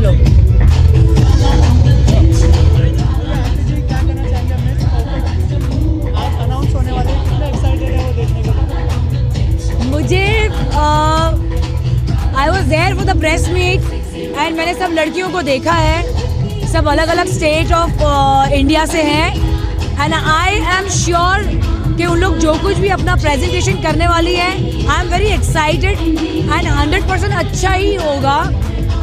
चलो। मुझे I was there for the press meet and मैंने सब लड़कियों को देखा है, सब अलग अलग स्टेट ऑफ इंडिया से हैं एंड आई एम श्योर कि उन लोग जो कुछ भी अपना प्रेजेंटेशन करने वाली है, I am very excited and 100% अच्छा ही होगा।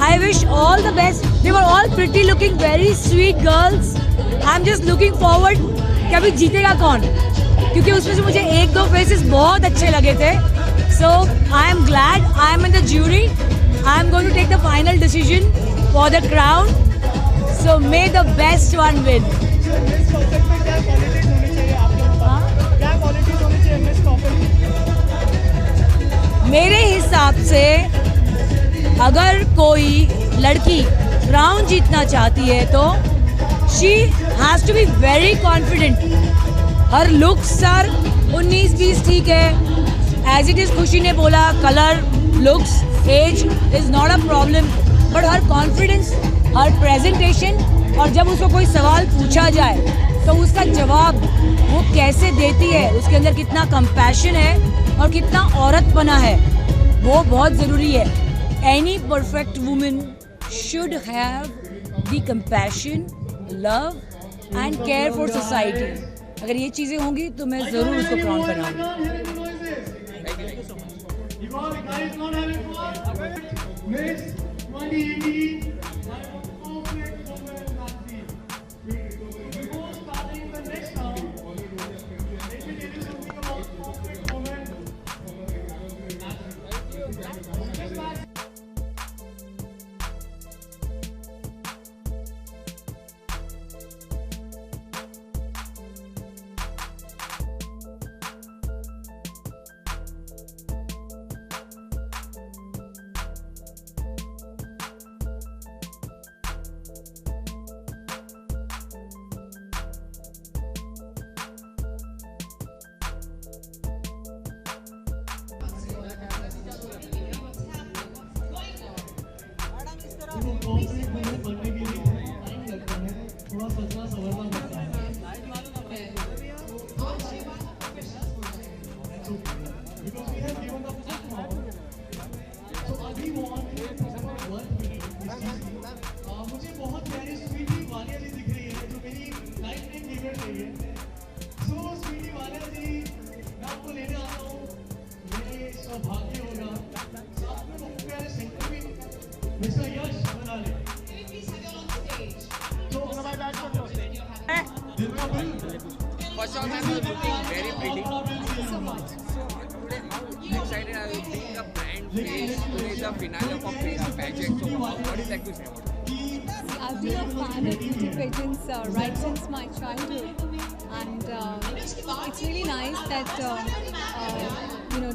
I wish all the best. They were all pretty looking, very sweet girls. I am just looking forward कि अभी जीतेगा कौन, क्योंकि उसमें से मुझे एक दो फेसेस बहुत अच्छे लगे थे। So I am glad I am in the jury. I am going to take the final decision for the crown. So may the best one win. मेरे हिसाब से अगर कोई लड़की क्राउन जीतना चाहती है तो she has to be very confident. Her looks sir 19-20 ठीक है, एज इट इज़ खुशी ने बोला colour, looks, age is not a problem, but her confidence, her presentation, और जब उसको कोई सवाल पूछा जाए तो उसका जवाब वो कैसे देती है, उसके अंदर कितना कंपैशन है और कितना औरतपना है, वो बहुत ज़रूरी है। Any perfect women should have the compassion, love and care for society. अगर ये चीज़ें होंगी तो मैं ज़रूर उसको crown कराऊंगी। You guys not having fun? Miss 2018 like a perfect woman Nazi. Before starting the next round, let me tell you something about perfect woman. बनने के लिए टाइम लगता है, थोड़ा सजना संवरना पड़ता है। Because we have given the first round, so अभी want 1 minute. मुझे बहुत प्यारी स्वीटी वालिया जी दिख रही है जो मेरी लाइफ टाइम फेवरेट रही है। So स्वीटी वालिया जी, मैं आपको लेने आता हूँ, मेरे सौभाग्य होगा साथ में बहुत प्यारे सिंगर भी मिस्टर यश बना ले। First of all, I'm looking very pretty. So today, how excited are you being a brand face? Today is the finale of a pageant. So what do you like to say about it? I've been a fan of beauty pageants right since my childhood, and it's really nice that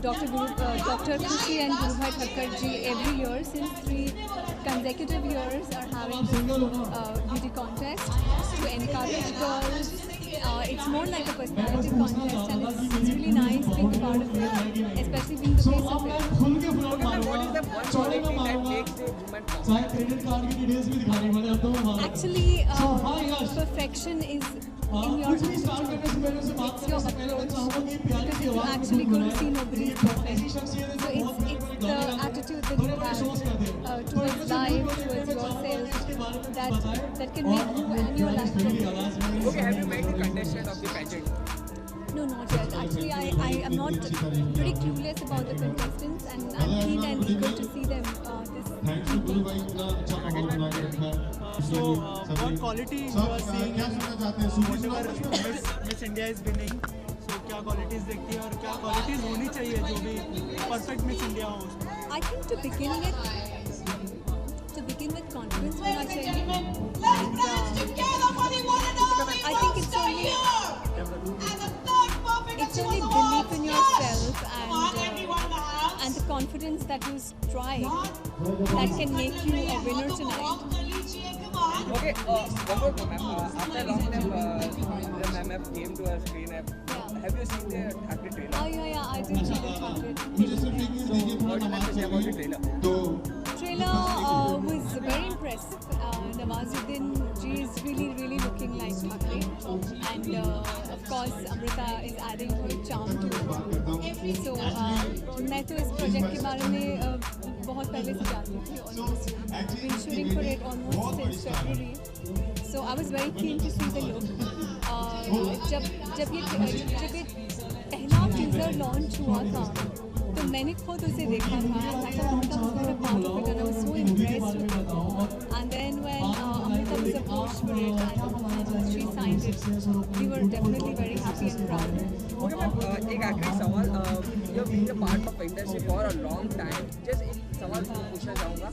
Dr. Khushi and Gurubhai Thakkar ji every year since 3 consecutive years are having beauty contest to encourage girls. It's more like a personality contest, and it's really nice being a part of it, especially being the face of it. What is the one quality that makes a woman? Actually, perfection is in your attitude. It's your approach, because if you actually go to see nobody is perfect. So it's the attitude that you have towards life, towards yourself, that can make you and your life perfect. Okay, have you met the contestant of the pageant? No, not yet. Actually, I am not pretty clueless about the contestants, and I'm keen and eager to see them this So, what quality you are seeing? Whatever Miss India is winning, so क्या qualities देखती है और क्या qualities होनी चाहिए जो भी perfect Miss India हो उसमें? I think to begin with confidence होना चाहिए. I think it's only belief in yourself and the confidence that you strive that can make you a winner tonight. Okay, one more thing, ma'am. After a long time, the ma'am came to our screen. Have you seen the Thakre trailer? Yeah, I did see the Thakre. So, what do you have to say about the trailer? Trailer was very impressive. Nawazuddin ji is really looking like Thackeray, and of course Amrita is adding her charm to it. So मैं तो इस project के बारे में बहुत पहले से जानती थी. Almost been shooting for it almost since February. So I was very keen to see the look. जब ये पहला टीजर लॉन्च हुआ था तो मैंने खुद उसे देखा था. I was so impressed with it. And then when Amrita was approached for it and she signed it, we were definitely very happy and proud. Okay, ma'am, एक आखिरी सवाल. You have been a part of industry for a long time. Just एक सवाल पूछना चाहूँगा.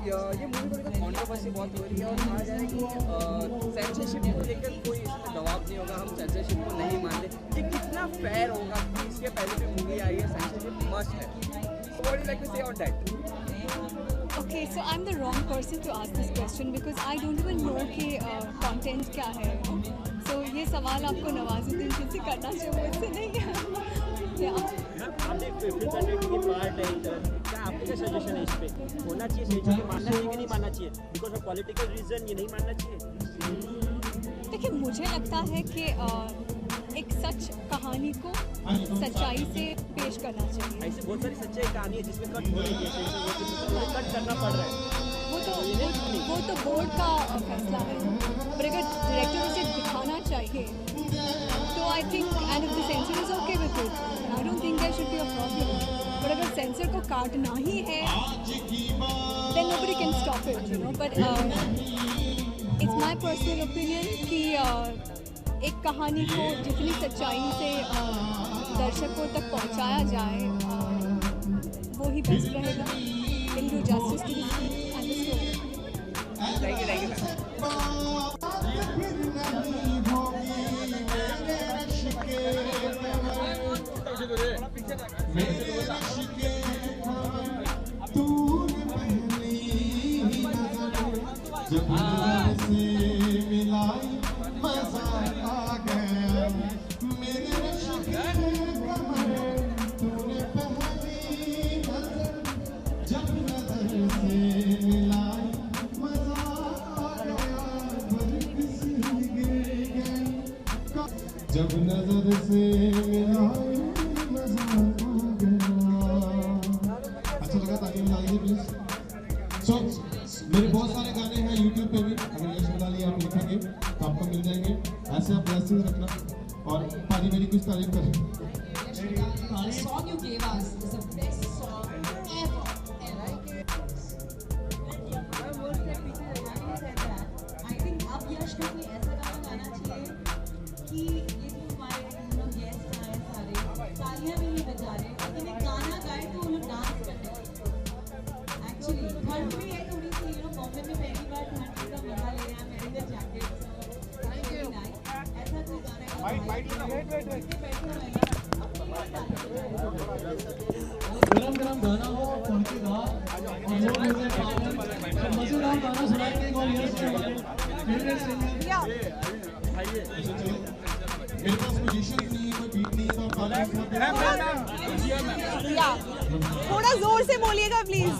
ये movie को लेकर कॉन्ट्रोवर्सी बहुत हो रही है और कहा जा रहा है कि सेंसरशिप को लेकर कोई इसमें दबाव नहीं होगा, हम सेंसरशिप को नहीं मानते. ये कितना फेयर होगा कि इसके पहले भी मूवी आई है, सेंसरशिप मस्ट है. So what do you like to say on that? Okay, so I'm the wrong person to ask this question because I don't even know कि content क्या है. So ये सवाल आपको नवाजुद्दीन जी से करना चाहिए, मुझसे नहीं है. आपने फिल्म कंटेंट की पार्ट है इधर, क्या आपका क्या सजेशन है इस पे? होना चाहिए सेंसर मानना चाहिए कि नहीं मानना चाहिए? बिकॉज ऑफ पॉलिटिकल रीजन ये नहीं मानना चाहिए. देखिए, मुझे लगता है कि एक सच कहानी को सच्चाई से पेश करना चाहिए. ऐसे बहुत सारी सच्चाई कहानी है जिसमें कट हो रही है, कट करना पड़ रहा है. वो तो बोर्ड का फैसला है. पर अगर डायरेक्टर उसे दिखाना चाहिए तो I think, and if the censor is okay with it, I don't think there should be a problem. But अगर सेंसर को काटना ही है then nobody can stop it, you know. But it's my personal opinion कि एक कहानी को जितनी सच्चाई से दर्शकों तक पहुंचाया जाए वो ही बेस्ट रहेगा. Will do justice to the story and the story. Thank you, ma'am. जब नजर से मिलाई मजा आ गया. अच्छा लगा, ताकि मिलाइए प्लीज. सो मेरे बहुत सारे गाने हैं YouTube पे भी, अगर यश मिलाली आप लिखेंगे तो आपको मिल जाएंगे. ऐसे आप ब्लेसिंग रखना और पाजी मेरी कुछ तारीफ करें. The song you gave us is the best song ever. I think अब यश को कोई ऐसा गाना गाना चाहिए कि ये जो हमारे गेस्ट आए सारे तालियां भी नहीं बजा रहे, लेकिन एक गाना गाए तो वो लोग डांस करने लगे. एक्चुअली ठंड भी है थोड़ी सी, यू नो, बॉम्बे में पहली बार ठंड का मजा ले रहे हैं. मेरे लिए जैकेट ऐसा कोई गाना गरम गाना हो पहुंचेगा और लोग मुझे मजेदार गाना सुनाएंगे. और यश फेवरेट सिंगर मेरे पास पोजीशन नहीं है, कोई बीट नहीं है, तो थोड़ा जोर से बोलिएगा प्लीज.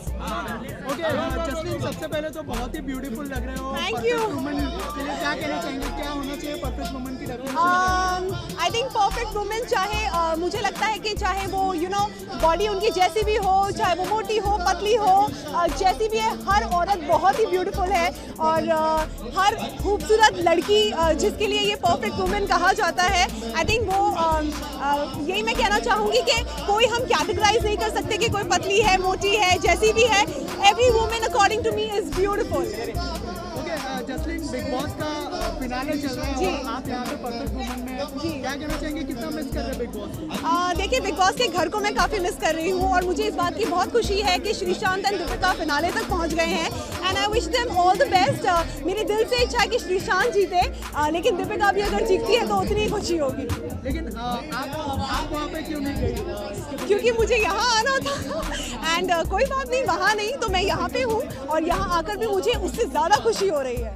ओके जस्टिन, सबसे पहले तो बहुत ही ब्यूटीफुल लग रहे हो. Thank you. वुमन के लिए क्या कहना चाहेंगे, क्या होना चाहिए परफेक्ट वुमन की definition? I think perfect women चाहे मुझे लगता है कि चाहे वो यू नो बॉडी उनकी जैसी भी हो, चाहे वो मोटी हो पतली हो, जैसी भी है, हर औरत बहुत ही ब्यूटीफुल है. और हर खूबसूरत लड़की जिसके लिए ये परफेक्ट वुमेन कहा जाता है, आई थिंक वो यही मैं कहना चाहूँगी कि कोई हम कैटेगराइज नहीं कर सकते कि कोई पतली है, मोटी है, जैसी भी है. Every women according to me is beautiful. Okay Justin, Bigg Boss का फिनाले चल रहा है और आप यहाँ पे परफेक्ट वुमन में क्या कहना चाहेंगे, कितना मिस कर रहे हैं बिग बॉस? देखिए, बिग बॉस के घर को मैं काफ़ी मिस कर रही हूँ और मुझे इस बात की बहुत खुशी है कि श्रीशांत एंड दीपिका फिनाले तक पहुँच गए हैं. And I wish them all the best. मेरे दिल से इच्छा है कि श्रीशांत जीते, लेकिन दीपिका भी अगर जीतती है तो उतनी ही खुशी होगी. लेकिन आप वहाँ पे क्यों नहीं गई? क्योंकि मुझे यहाँ आना था. एंड कोई बात नहीं, वहाँ नहीं तो मैं यहाँ पे हूँ और यहाँ आकर भी मुझे उससे ज़्यादा खुशी हो रही है.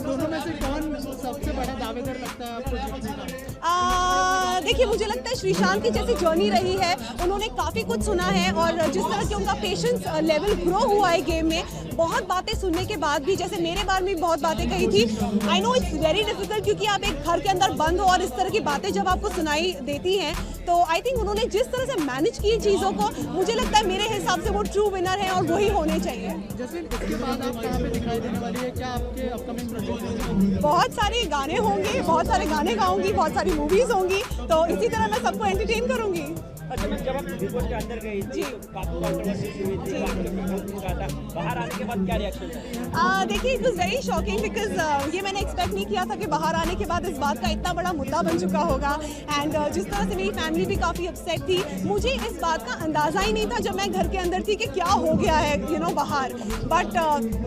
दोनों में से कौन सबसे बड़ा दावेदार लगता है आपको जीतने का? देखिए, मुझे लगता है श्रीशांत की जैसी जर्नी रही है, उन्होंने काफ़ी कुछ सुना है और जिस तरह से उनका पेशेंस लेवल ग्रो हुआ है गेम में, बहुत बातें सुनने के बाद भी, जैसे मेरे बारे में बहुत बातें कही थी। I know it's very difficult, क्योंकि आप एक घर के अंदर बंद हो और इस तरह की बातें जब आपको सुनाई देती हैं, तो आई थिंक उन्होंने जिस तरह से मैनेज की चीज़ों को, मुझे लगता है मेरे हिसाब से वो ट्रू विनर है और वही होने चाहिए। जैस्मिन, इसके बाद आप कहाँ पे दिखाई देने वाली है? क्या आपके अपकमिंग प्रोजेक्ट? बहुत सारे गाने होंगे, बहुत सारे गाने गाऊंगी, बहुत सारी मूवीज़ होंगी, तो इसी तरह मैं सबको एंटरटेन करूंगी। अच्छा, मैं जब आप बिग बॉस के अंदर गई थी, काफी कंट्रोवर्सीज हुई थी, काफी लोग बोल रहा था, बाहर आने के बाद क्या रिएक्शन था? देखिए, it was very shocking because ये मैंने एक्सपेक्ट नहीं किया था कि बाहर आने के बाद इस बात का इतना बड़ा मुद्दा बन चुका होगा। एंड जिस तरह से मेरी फैमिली भी काफ़ी अपसेट थी, मुझे इस बात का अंदाज़ा ही नहीं था जब मैं घर के अंदर थी कि क्या हो गया है बाहर। बट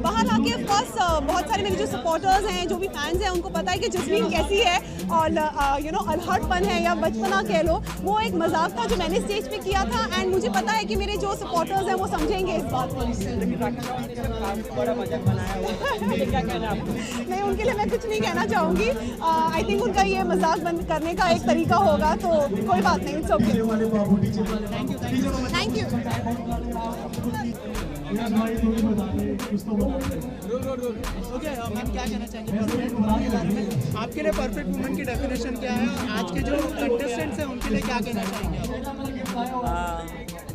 बाहर आके ऑफकोर्स बहुत सारे मेरे जो सपोर्टर्स हैं, जो भी फैंस हैं, उनको पता है कि जस्मीन कैसी है और अलहटपन है या बचपना कह लो, वो एक मजाक था जो मैंने स्टेज पे किया था। एंड मुझे पता है कि मेरे जो सपोर्टर्स हैं वो समझेंगे इस बात को। नहीं, उनके लिए मैं कुछ नहीं कहना चाहूँगी। आई थिंक उनका ये मजाक बंद करने का एक तरीका होगा, तो कोई बात नहीं, it's okay. Thank you. Okay ma'am, क्या कहना चाहेंगे परफेक्ट वुमन के बारे में? आपके लिए परफेक्ट वुमन की डेफिनेशन क्या है? आज के जो कंटेस्टेंट्स हैं उनके लिए क्या कहना चाहेंगे आप?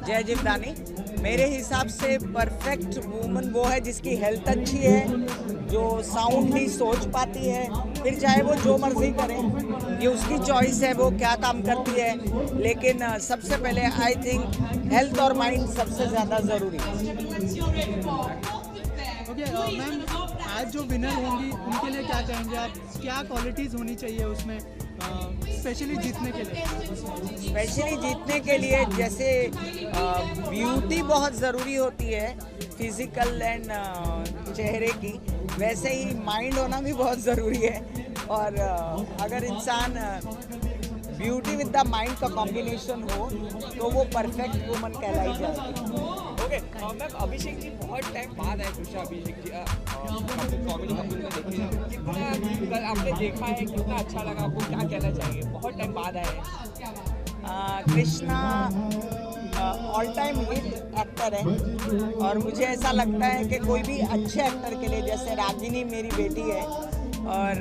जय जिवदानी, मेरे हिसाब से परफेक्ट वुमन वो है जिसकी हेल्थ अच्छी है, जो साउंडली सोच पाती है, फिर चाहे वो जो मर्जी करे, ये उसकी चॉइस है वो क्या काम करती है, लेकिन सबसे पहले आई थिंक हेल्थ और माइंड सबसे ज़्यादा ज़रूरी है। ओके मैम, आज जो विनर होंगी उनके लिए क्या कहेंगे आप? क्या क्वालिटीज़ होनी चाहिए उसमें स्पेशली जीतने के लिए? स्पेशली जीतने के लिए जैसे ब्यूटी बहुत ज़रूरी होती है, फिजिकल एंड चेहरे की, वैसे ही माइंड होना भी बहुत ज़रूरी है। और अगर इंसान ब्यूटी विद द माइंड का कॉम्बिनेशन हो तो वो परफेक्ट वुमन कहलाई जाएगी। ओके मैम, अभिषेक जी बहुत टाइम बाद आए, खुशा अभिषेक जी कॉमेडी कपूर में देखिए, कितना आपने देखा है, कितना अच्छा लगा आपको, क्या कहना चाहिए? बहुत टाइम बाद आए। Krishna all time hit actor है और मुझे ऐसा लगता है कि कोई भी अच्छे एक्टर के लिए, जैसे रागिनी मेरी बेटी है और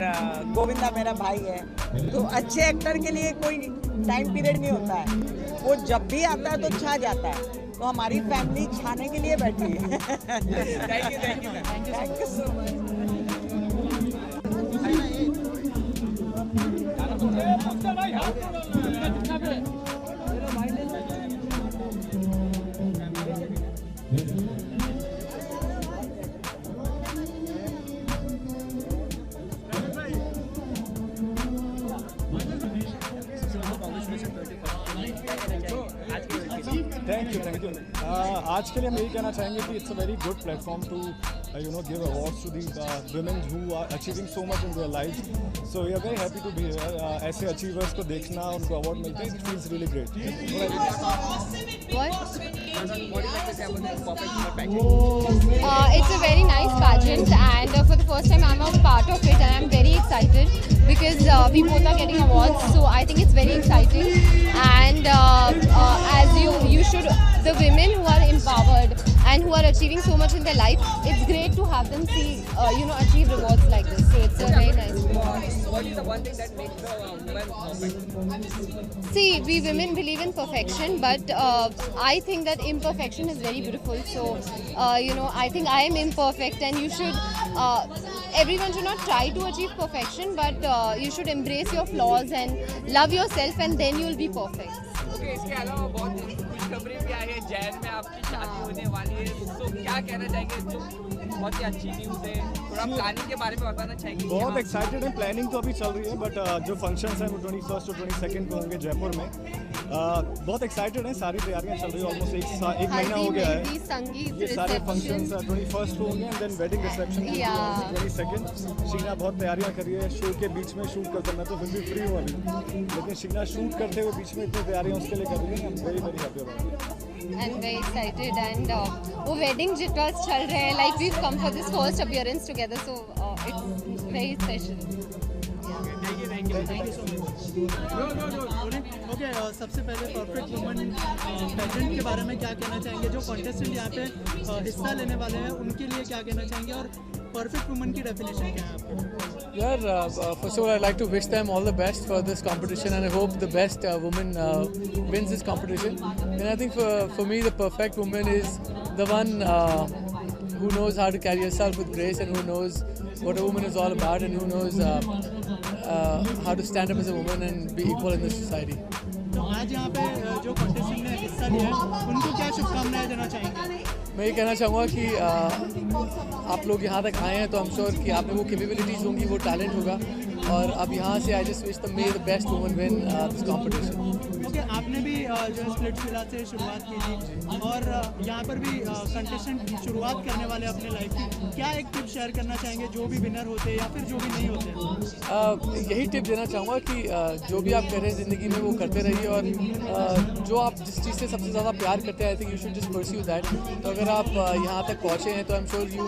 गोविंदा मेरा भाई है, तो अच्छे एक्टर के लिए कोई टाइम पीरियड नहीं होता है, वो जब भी आता है तो छा जाता है। तो हमारी फैमिली छाने के लिए बैठी है। Thank you so much. Thank you. आज के लिए हम यही कहना चाहेंगे कि it's a very good platform to give awards to the women who are achieving so much in their life. So we are very happy to be here. ऐसे achievers को देखना, उनको अवार्ड मिलते हैं, it feels really great. It's a very nice pageant, and for the first time I'm a part of it, and I'm very excited because we both are getting awards, so I think it's very exciting. And as you should, the women who are empowered and who are achieving so much in their life, it's great to have them see achieve rewards like this. So it's a very nice thing. What is the one thing that makes the woman perfect? See, we women believe in perfection, but I think that imperfection is very beautiful. So, I think I am imperfect, and you should, everyone should not try to achieve perfection, but you should embrace your flaws and love yourself, and then you'll be perfect. Okay, इसके अलावा बहुत खुशखबरी भी आई है, जैन में आपकी शादी होने वाली है, तो क्या कहना चाहेंगे? तो बहुत ही अच्छी न्यूज़ है, थोड़ा प्लानिंग के बारे में बताना चाहेंगे? बहुत एक्साइटेड है, प्लानिंग तो अभी चल रही है, बट जो फंक्शंस हैं वो 21 और 22 को होंगे जयपुर में। बहुत एक्साइटेड हैं, सारी तैयारियां चल रही है, ऑलमोस्ट एक महीना हो गया है। ये सारे फंक्शंस 21 को होंगे, and then wedding reception 22। Sheena बहुत तैयारियां कर रही है, शो के बीच में शूट करते, मैं तो फिर भी फ्री हूँ अभी, लेकिन शीना शूट करते हुए बीच में इतनी तैयारियां उसके लिए कर रही है। I am very very happy about it. I'm very excited, and वो wedding jitters चल रहे हैं, like we've come for this first appearance together, so it's very special. Okay, thank you. Okay, सबसे पहले परफेक्ट वुमन पेजेंट के बारे में क्या कहना चाहेंगे? जो कॉन्टेस्टेंट यहाँ पे हिस्सा लेने वाले हैं उनके लिए क्या कहना चाहेंगे, और परफेक्ट वुमन की डेफिनेशन क्या है आपको? First of all, I'd like to wish them all the best for this competition, and I hope the best woman wins this competition. And I think for me, the perfect woman is the one who knows how to carry herself with grace, and who knows what a woman is all about, and who knows how to stand up as a woman and be equal in this society. तो आज यहाँ पे जो contestant ने हिस्सा लिया है उनको क्या शुभकामनाएं देना चाहेंगे? मैं ये कहना चाहूँगा कि आप लोग यहाँ तक आए हैं तो I'm sure कि आप में वो कैपेबिलिटीज़ होंगी, वो टैलेंट होगा, और अब यहाँ से I just wish the may the best woman win this competition. Okay, आपने भी जो स्प्लिट विला से शुरुआत की थी, और यहाँ पर भी कंटेस्टेंट शुरुआत करने वाले अपने लाइफ की, क्या एक टिप शेयर करना चाहेंगे जो भी विनर होते हैं या फिर जो भी नहीं होते? यही टिप देना चाहूँगा कि जो भी आप कर रहे हैं ज़िंदगी में वो करते रहिए, और जो आप जिस चीज़ से सबसे ज़्यादा प्यार करते हैं I think you should just pursue that. तो अगर आप यहाँ तक पहुँचे हैं तो आई am sure you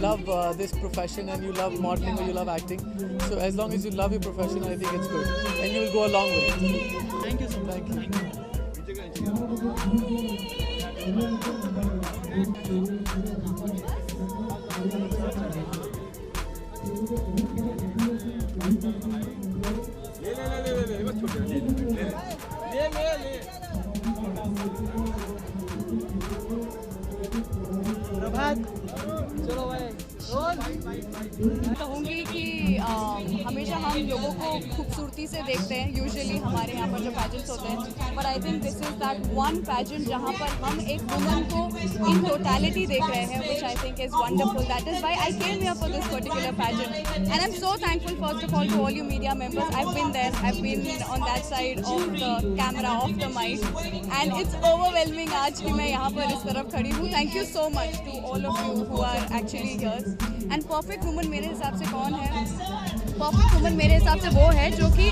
love this profession and you love modeling or you love acting. So as long as you love your profession, I think it's good and you will go a long way. Thank you so much. Thank you. कहूँगी कि हमेशा हम लोगों को खूबसूरती से देखते हैं यूजुअली हमारे यहाँ पर जो पैजेंट्स होते हैं, but I think this is that one pageant जहाँ पर हम एक वुमन को इन टोटलिटी देख रहे हैं, which I think is wonderful. That is why I came here for this particular pageant and I am so thankful first of all to all you media members. I have been there, I have been on that side of the camera, of the mic, and it's overwhelming आज कि मैं यहाँ पर इस तरफ खड़ी हूँ. Thank you so much to all of you who are actually here. And perfect woman मेरे हिसाब से कौन है? परफेक्ट वुमन मेरे हिसाब से वो है जो कि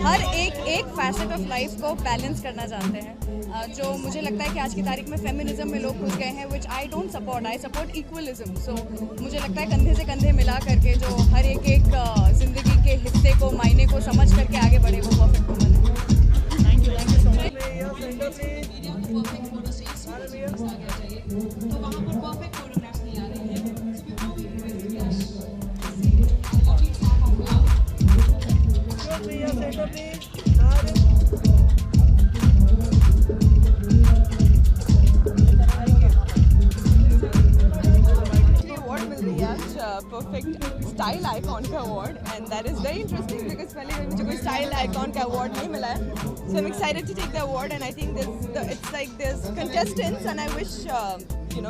हर एक फैसेट ऑफ लाइफ को बैलेंस करना चाहते हैं. जो मुझे लगता है कि आज की तारीख में फेमिनिज्म में लोग घुस गए हैं, which I don't support. I support equalism. So मुझे लगता है कंधे से कंधे मिला करके जो हर एक ज़िंदगी के हिस्से को, मायने को समझ करके आगे बढ़े, वो परफेक्ट वुमन है. Thank you so much. तो वहाँ पर परफेक्ट फोटोग्राफ्स नहीं आ रही है. अवार्ड मिल रही है आज परफेक्ट स्टाइल आइकॉन का award, and that is very interesting because पहले मुझे कोई स्टाइल आइकॉन का अवार्ड नहीं मिला है. So I am excited to take the award, and I think it's like this contestants, and I wish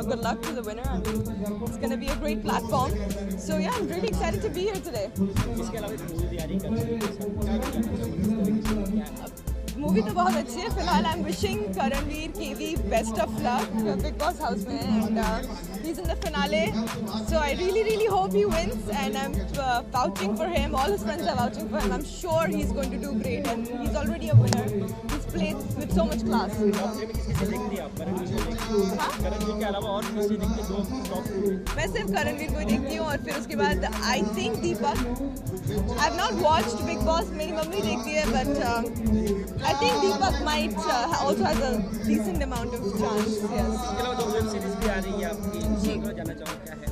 good luck to the winner. I mean, it's going to be a great platform. So yeah, I'm really excited to be here today. Movie तो बहुत अच्छी है. फिलहाल I am wishing Karanveer केवी best of luck. Bigg Boss house में है and he is in the finale, so I really hope he wins and I am vouching for him. All his friends are vouching for him. I am sure he is going to do great and he is already a winner. He is played with so much class. मैं सिर्फ करणवीर को ही देखती हूँ, और फिर उसके बाद I think Deepak. I have not watched big boss. मेरी मम्मी देखती है, but I think Deepak might also has a decent amount of chance. Yes. Web series भी आ रही है आपकी, जानना चाहूँ क्या है?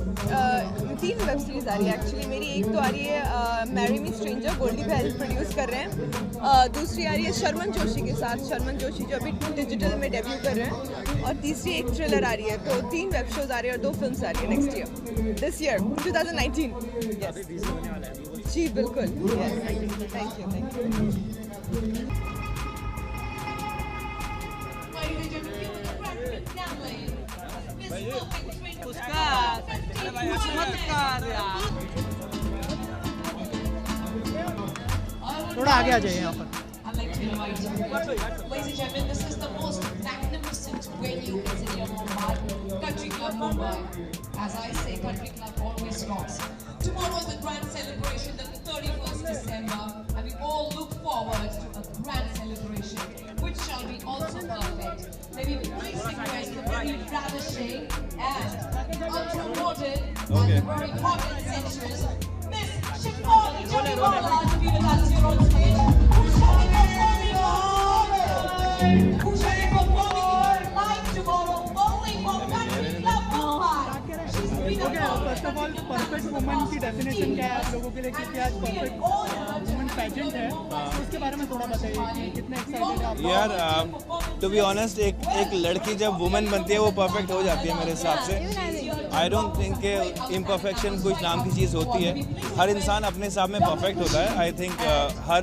3 वेब सीरीज आ रही है एक्चुअली. मेरी एक तो आ रही है मैरी मी स्ट्रेंजर, गोल्डी बहल प्रोड्यूस कर रहे हैं. दूसरी आ रही है शर्मन जोशी के साथ, शर्मन जोशी जो अभी डिजिटल में डेब्यू कर रहे हैं. और तीसरी एक थ्रिलर आ रही है. तो 3 वेब शोज आ रही है और 2 फिल्म्स आ रही है next year, this year 2019. Yes जी बिल्कुल. Yes thank you. थोड़ा आगे आ जाइए यहाँ पर. Ladies and gentlemen, this is the most magnificent venue in City of Mumbai, Country Club Mumbai. As I say, Country Club always rocks. Tomorrow is the grand celebration, the 31st December, and we all look forward to a grand celebration, which shall be also perfect. May we please request the very ravishing and ultra-modern and very hot and sensuous Miss Section 4, Johnny Bala, to be with us here on stage. Who's ready for performing live tomorrow only for Country Club Mumbai? First of all perfect woman की definition क्या है आप लोगों के लिए, क्योंकि आज perfect woman pageant है, तो उसके बारे में थोड़ा बताइए कि कितने एक्साइटेड हैं आप? यार टू बी ऑनेस्ट एक लड़की जब वुमन बनती है वो परफेक्ट हो जाती है मेरे हिसाब से। आई डोंट थिंक कि इम्परफेक्शन कुछ नाम की चीज़ होती है, हर इंसान अपने हिसाब में परफेक्ट होता है। आई थिंक हर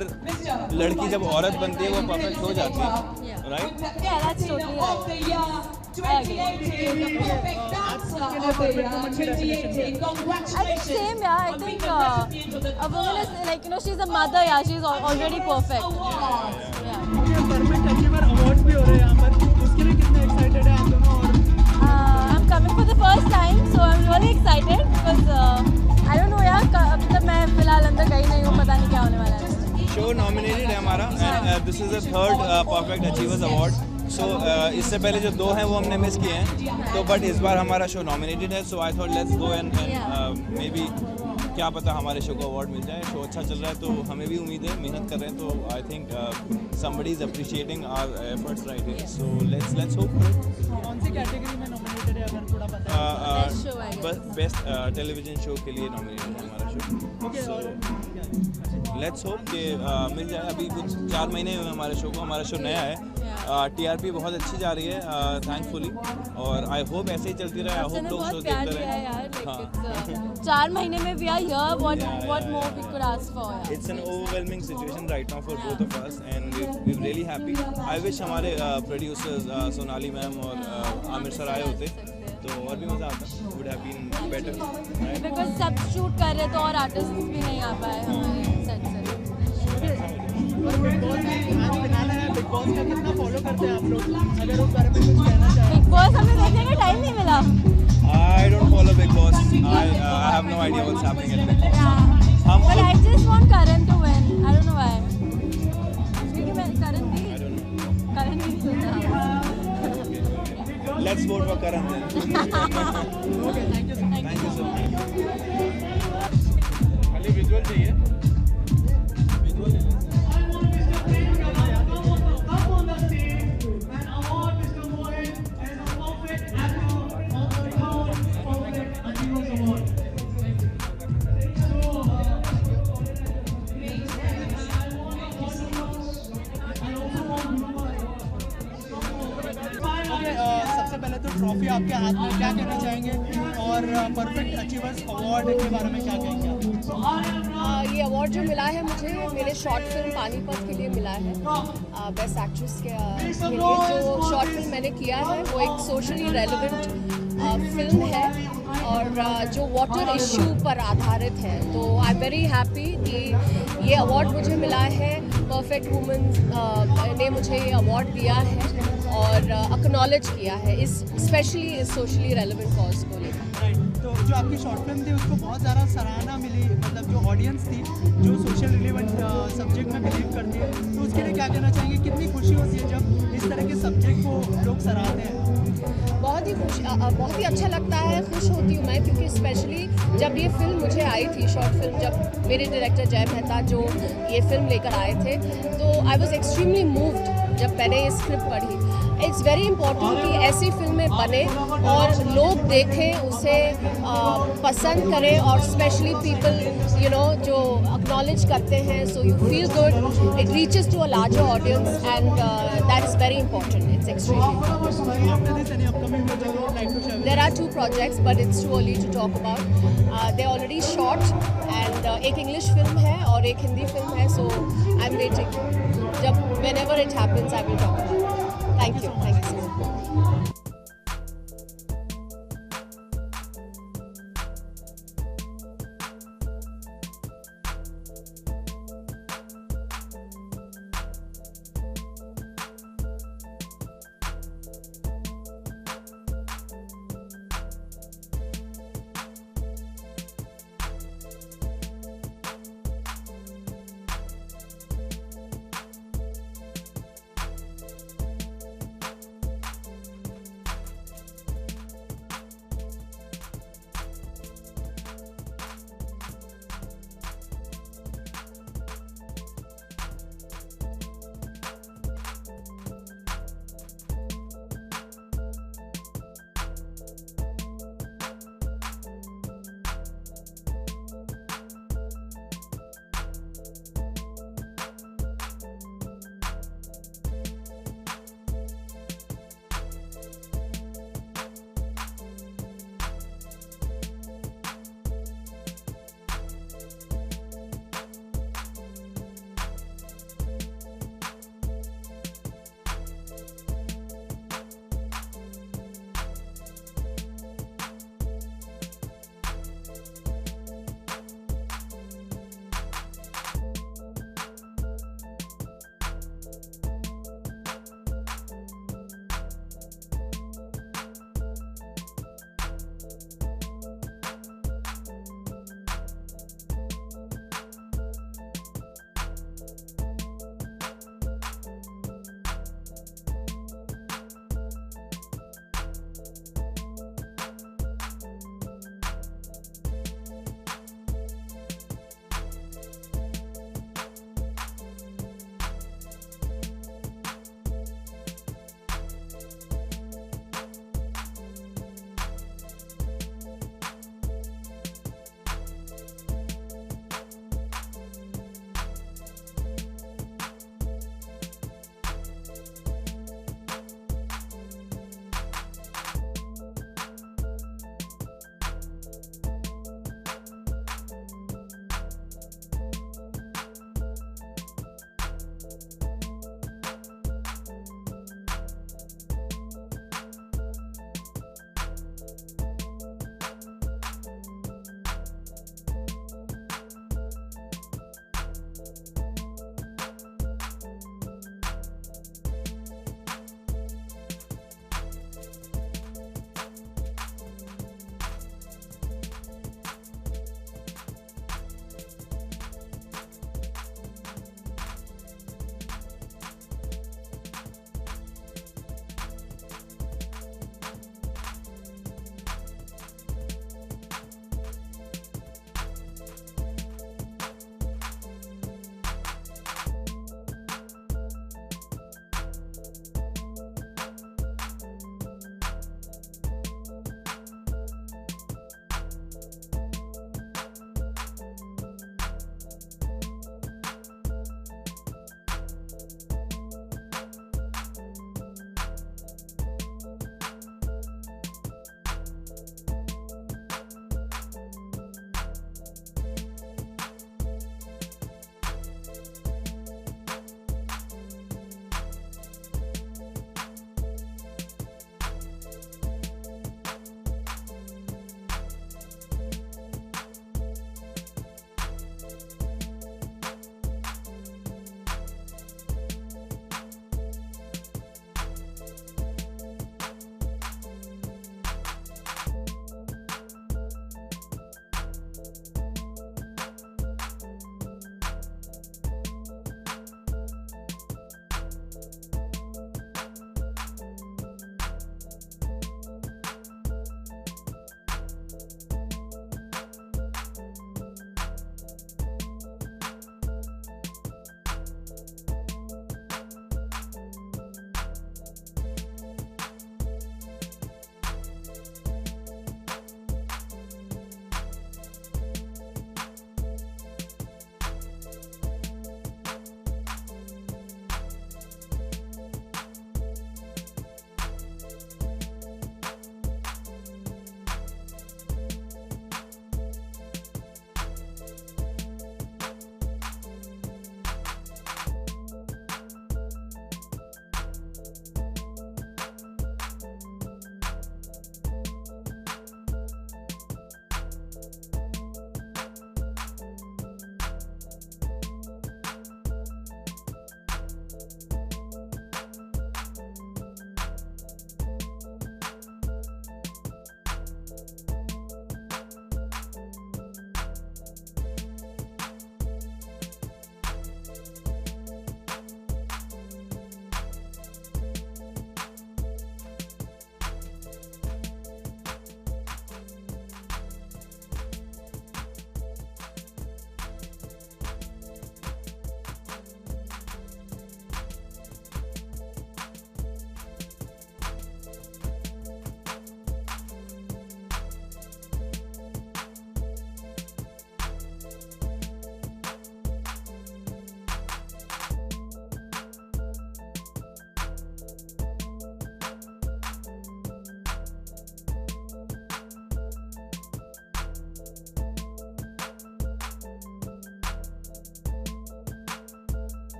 लड़की जब औरत बनती है वो परफेक्ट हो जाती है, right? I think same, yeah. I think a woman is like, she's a mother, yeah. She's already perfect. Perfect achiever awards भी हो रहे हैं यहाँ पर, उसके लिए कितने एक्साइटेड हैं आप दोनों? और I'm coming for the first time, so I'm really excited because I don't know, यार अभी तक मैं फिलहाल अंदर गई नहीं हूँ, पता नहीं क्या होने वाला है। शो नॉमिनेटेड है हमारा and this is the third perfect achievers award. So इससे पहले जो 2 हैं वो हमने मिस किए हैं, तो बट इस बार हमारा शो नॉमिनेटेड है। So I thought let's go and maybe क्या पता हमारे शो को अवार्ड मिल जाए। शो अच्छा चल रहा है तो हमें भी उम्मीद है, मेहनत कर रहे हैं, तो I think somebody is appreciating our efforts right here. So let's hope for it. कौन सी कैटेगरी में नॉमिनेटेड है अगर थोड़ा बताएं? बेस्ट टेलीविजन शो के लिए नॉमिनेटेड है हमारा शो। सो लेट्स होप कि मिल जाए। अभी कुछ 4 महीने हुए हमारे शो को, हमारा शो नया है, टीआरपी बहुत अच्छी जा रही है थैंकफुली, और आई होप ऐसे ही चलती रहे। आई होप लोग शो देखते रहे। 4 महीने में we are here. What more we could ask for? It's an overwhelming situation right now for both of us, and we're really happy. I wish हमारे प्रोड्यूसर्स सोनाली मैम और आमिर सर आए होते तो और भी मज़ा आता, would have been better. Because सब शूट कर रहे तो और आर्टिस्ट भी नहीं आ पाए हमारे सेट से। और बिग बॉस आज फिनाले है, बिग बॉस का कितना फॉलो करते हैं आप लोग, अगर उस बारे में कुछ कहना चाहें? बिग बॉस हमें देखने का टाइम नहीं मिला। I don't follow Big Boss. I have no idea what's happening at Big Boss. Yeah. But I just want Karan to win. I don't know why. क्योंकि मैं Karan भी. I don't know. Karan भी सुनता। Let's vote for Karan then. Okay, thank you so much. Thank you so much. खाली visual चाहिए। सबसे पहले तो ट्रॉफी आपके हाथ में, क्या कहना चाहेंगे? और परफेक्ट अचीवर्स अवार्ड के बारे में क्या कहेंगे आप? ये अवार्ड जो मिला है मुझे मेरे शॉर्ट फिल्म पानीपत के लिए मिला है, बेस्ट एक्ट्रेस के लिए। जो शॉर्ट फिल्म मैंने किया है वो एक सोशली रेलेवेंट फिल्म है और जो वाटर इश्यू पर आधारित है। तो आई एम वेरी हैप्पी कि ये अवार्ड मुझे मिला है। परफेक्ट वुमन ने मुझे ये अवार्ड दिया है और एक्नॉलेज किया है इस स्पेशली इस सोशली रेलेवेंट कॉज को लेकर। तो जो आपकी शॉर्ट फिल्म थी उसको बहुत ज़्यादा सराहना मिली, मतलब जो ऑडियंस थी जो सोशल रिलेवेंट सब्जेक्ट में बिलीव करती है, तो उसके लिए क्या कहना चाहेंगे? कितनी खुशी होती है जब इस तरह के सब्जेक्ट को लोग सराहते हैं? बहुत ही अच्छा लगता है, खुश होती हूँ मैं, क्योंकि स्पेशली जब ये फिल्म मुझे आई थी, शॉर्ट फिल्म, जब मेरे डायरेक्टर जय मेहता जो ये फिल्म लेकर आए थे, तो आई वॉज एक्सट्रीमली मूव्ड जब मैंने ये स्क्रिप्ट पढ़ी। इट्स वेरी इंपॉर्टेंट कि ऐसी फिल्में बने और लोग देखें, उसे पसंद करें, और स्पेशली पीपल जो एक्नॉलेज करते हैं, so you feel good, it reaches to a larger audience and that is very important. It's extremely. There are 2 projects, but it's too early to talk about. They're already shot, and एक English film है और एक Hindi film है, so I'm waiting. Whenever it happens, I will talk about it. Thank you.